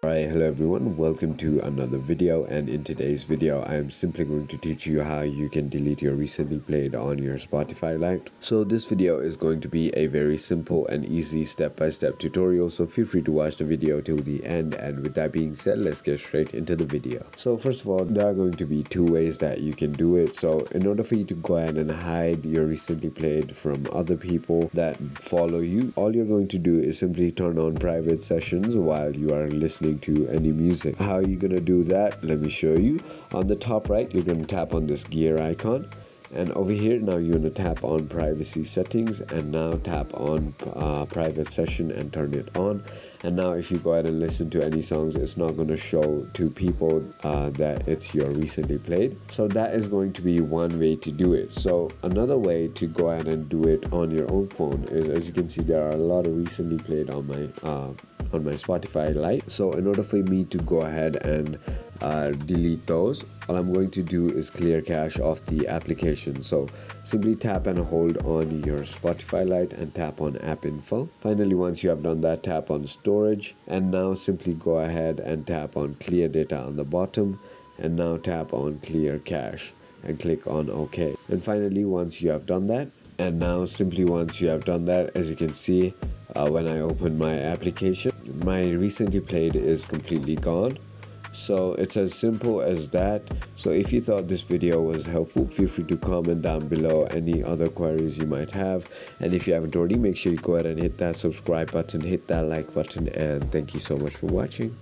Alright, hello everyone, welcome to another video, and in today's video I am simply going to teach you how you can delete your recently played on your Spotify Lite. So this video is going to be a very simple and easy step-by-step tutorial, so feel free to watch the video till the end. And with that being said, let's get straight into the video. So first of all, there are going to be two ways that you can do it. So in order for you to go ahead and hide your recently played from other people that follow you, all you're going to do is simply turn on private sessions while you are listening to any music. How are you gonna do that? Let me show you. On the top right, you're gonna tap on this gear icon, and over here now you're gonna tap on privacy settings, and now tap on private session and turn it on. And now if you go ahead and listen to any songs, it's not going to show to people that it's your recently played. So that is going to be one way to do it. So another way to go ahead and do it on your own phone is, as you can see, there are a lot of recently played on my Spotify Lite. So in order for me to go ahead and delete those, all I'm going to do is clear cache off the application. So simply tap and hold on your Spotify Lite and tap on app info. Finally, once you have done that, tap on storage, and now simply go ahead and tap on clear data on the bottom, and now tap on clear cache and click on OK. And finally, once you have done that, as you can see, when I open my application, my recently played is completely gone. So it's as simple as that. So if you thought this video was helpful, feel free to comment down below any other queries you might have. And if you haven't already, make sure you go ahead and hit that subscribe button, hit that like button, and thank you so much for watching.